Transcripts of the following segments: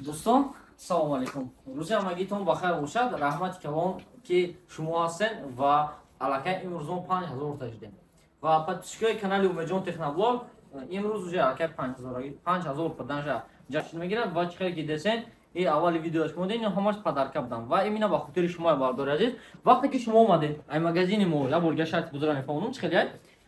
دوستان سلام علیکم. روز همگیتون بخیر باشد. رحمت کلام که شما هستین و علاقه امروزون 5000 تجدید و پادشکای کانال اومجون تکنولوژی امروز уже علاقه 5000 поддержка جشن میگیرد و چیکار که دستین این اول ویدیوش مودین همش پدرکا بدم و اینا با خاطر شما بردار عزیز. وقتی که شما اومدین ای مغازین ما یا برگشت بزرگان فونم چخیلی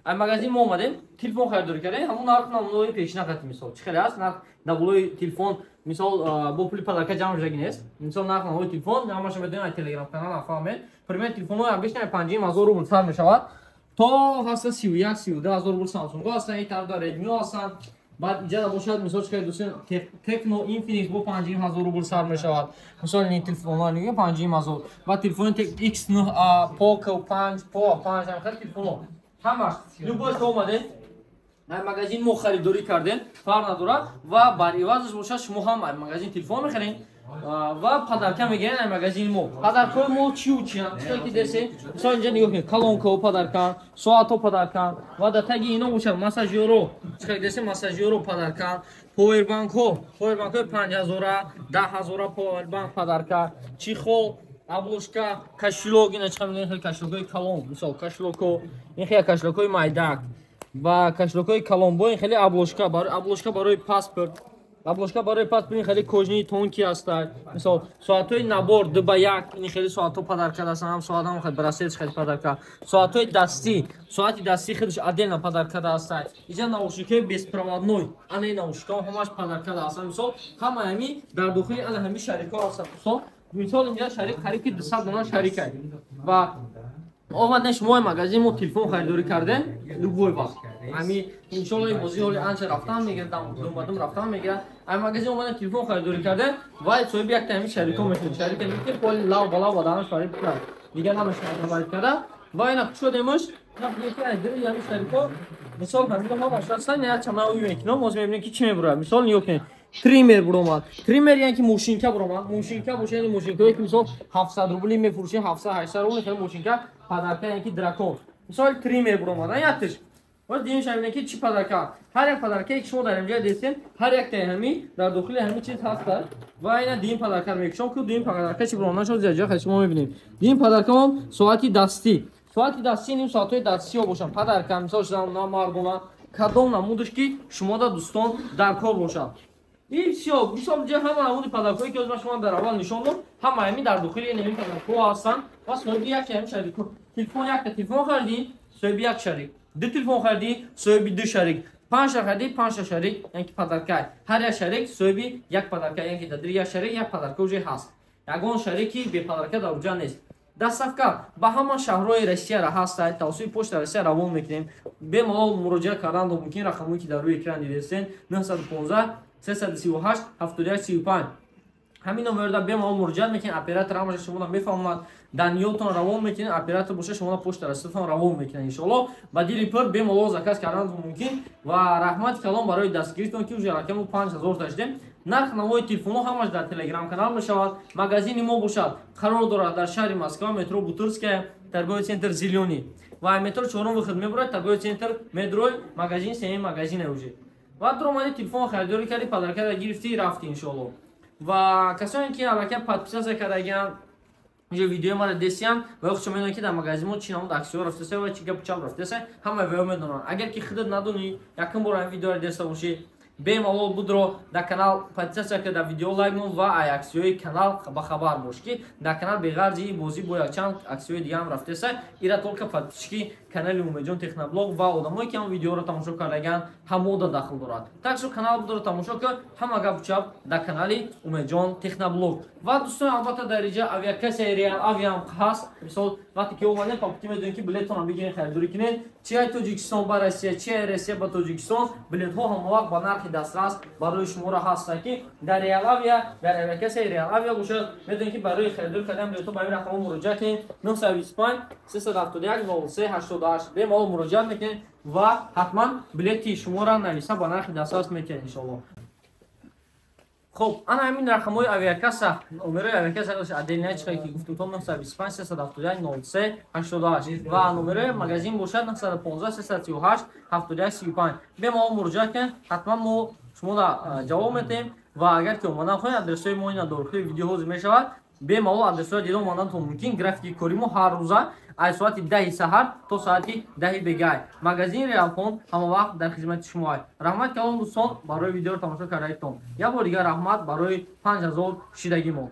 ای مغازین ما اومدین تلفن خریداری کردین همون نرخ نمونه‌ی پیشنهاد مثال چخیلی است نرخ دبلوی تلفن مثال با پول پدرکا جمع جگین است مثال نرخ نمونه‌ی تلفن همش بدون تلگرام کانال افهمید پرمه تلفن رو بیشتر 5000 روبل سر میشود تا هست 31 32000 روبل سامسونگ هستن این طرف داره ردمی هستن بعد اینجا باشد مثال چه دوستان تکنو اینفینیکس با 50000 روبل سر میشود مثال این تلفن ها نیه 50000 و تلفن ایکس 9 پوکو 5 هم خیلی تلفن همش لوباش اومده در مغازین ما خریداری کردن فرق نداره و بر عوضش باشه شما هم مغازین تلفن میخرین و پدرکا میگیرن در مغازین ما پدرکا ما چی که دسته مثلا اینجا نگاه کنید کلونکو پدرکا ساعتو پدرکا و در تگ اینا باشه مساژیرو چه دسته مساژیرو پدرکا پاور بانک 5000 10000 پاور بانک پدرکا چیخو обложка кошелек اینا چه میگن خیلی کشلوکای کلون مثلا کشلوکو این خیلی کشلوکای مایداک و کشلوکای کلمبو این خیلی обложка برای پاسپورت обложка برای پاسپورت خیلی کوژنی تونکی است مثلا ساعتای نبار 2 به 1 این خیلی ساعتو پدرکا داشتن هم ساعت هم خیلی براسیت خیلی پدرکا ساعتای دستی ساعتی دستی خیلیش отдельно پدرکا داشت اینجا наушники беспроводной انا наушника همش پدرکا داشت مثلا همه همی در داخل انا همی شریکا هستن مثلا اینجا شریک خرید 200 دلار شریک است و اومدن شما مغازین ما تلفن خریداری کردن لوبوی وقت امی ان شاء الله موزی هول انچ رفتم میگردم دومدم رفتم میگیرن اما مغازین اومدن تلفن خریداری کردن و صاحب یک تامی شریکو میشن شریک میگه پول لا بالا ودان شریک کرد دیگه نمیشه خرید کرده و اینا شدمش نمیشه ادری یعنی شریکو مثال همین ما باشستن نه چما او میکنم موز میبینیم که چی میبره مثال نیوکن تریمر برومد تریمر یعنی که موشینکا برومد موشینکا باشه یعنی موشینکایی که مثلا 700 روبلی میفروشه 700 800 روبل خیلی موشینکا پدرکا یعنی که دراکون مثال تریمر برومد یادش و دیگه شامل که چی پدرکا هر یک پدرکا یک شما در اینجا دیدین هر یک تهمی در داخل همین چیز هست و اینا دیم پدرکا میکشون که دیم پدرکا چی برومد شو زیاد خیلی شما میبینید دیم پدرکا هم ساعتی دستی نیم ساعتای دستی ها باشن پدرکا مثلا شما مردونه کدوم نمودش که شما دا دوستان در کار باشن این سیاه مثال جه همه نمود پدرکایی که از شما در اول نشون دادم همه همی در داخل نمی پدرکا هستن و صاحب یک هم شریک تلفن یک تلفن خریدی صاحب یک شریک دو تلفن خریدی صاحب دو شریک 5 تا خریدی 5 تا شریک یعنی پدرکا هر یک شریک صاحب یک پدرکا یعنی در یک شریک یک پدرکا وجه هست یگان شریکی به پدرکا در وجه نیست دستافکا با همه شهرهای روسیه را هست توسط پشت روسیه روان میکنیم به ما مراجعه کردن و ممکن رقمی که در روی اکران دیدین 915 338 7835 همین نمره را به ما مراجعه میکنین اپراتور همش شما میفهمند دانیوتون روان میکنین اپراتور باشه شما پشت رستتون روان میکنین ان شاء الله با دیلیپر به ما زکات کردن ممکن و رحمت کلام برای دستگیریتون که وجه رقم 5000 داشتیم نرخ نمای تلفن همش در تلگرام کانال میشود مغازین ما باشد قرار دارد در شهر مسکو مترو بوتورسکه تربیت سنتر زیلیونی و مترو چهارم خدمت میبرد تربیت سنتر مترو مغازین سه مغازین اوجه و در اومدی تلفن خریداری کردی پدرکا را گرفتی رفتی ان شاء الله و کسانی که الان پادپیسا کردن اینجا ویدیو ما را دیدن و وقتی شما میدونید که در مغازین ما چی نمود اکسیو رفته و چی گپ چال رفته همه ویو میدونن اگر که خودت ندونی یکم برو این ویدیو را دیده باشی بمالول будро дар канал подписаться карда дар видео лайк мон ва ай аксиёи канал ба хабар бош ки дар канал беғарзи бозӣ бо якчанд аксиёи дига ҳам рафтеса ира толка подписчики канали умеҷон техноблог ва одамое ки ҳам видеоро тамошо кардаган ҳамода дахл дорад такшо канал будро тамошо кар ҳама гапчап дар канали умеҷон техноблог ва дӯстон албатта дар инҷа авиакасияи реал авиам ҳаст мисол вақте ки омадем пакти медонед ки билетонам бигирен харидорӣ кинед чи ай тоҷикистон ба россия чи ай россия ба тоҷикистон билетҳо ҳамавақт ба нархи дастрас барои шуморо ҳаста ки дар реал авиа дар авиакасияи реал авиа бошад медонед ки барои харидорӣ кардан билетҳо ба ин рақамҳо муроҷиат кинед 925 371 0388 бемалол муроҷиат мекунед ва ҳатман билети шуморо нависа ба нархи дастрас метиҳед иншоаллоҳ خب انا همین رقم های авиакаса номерои авиакасааш отдельно чиқай ки гуфтум то 925 371 0388 ва номерои магазин бошад 915 338 7135 бе мо муроҷиат кунед ҳатман мо шумо ҷавоб метаем ва агар ки омадан хоҳед адресҳои мо ин дорухи видеоҳозӣ мешавад бемалол адресҳои дида омаданатон мумкин графики кори мо ҳар рӯза аз соати 10 саҳар то соати 10 бегай магазини равхон ҳама вақт дар хизмати шумо. Раҳмат калом дӯстон барои видеоро тамошо кардаитон. Як бор дигар раҳмат барои 5000 шидагӣ мо.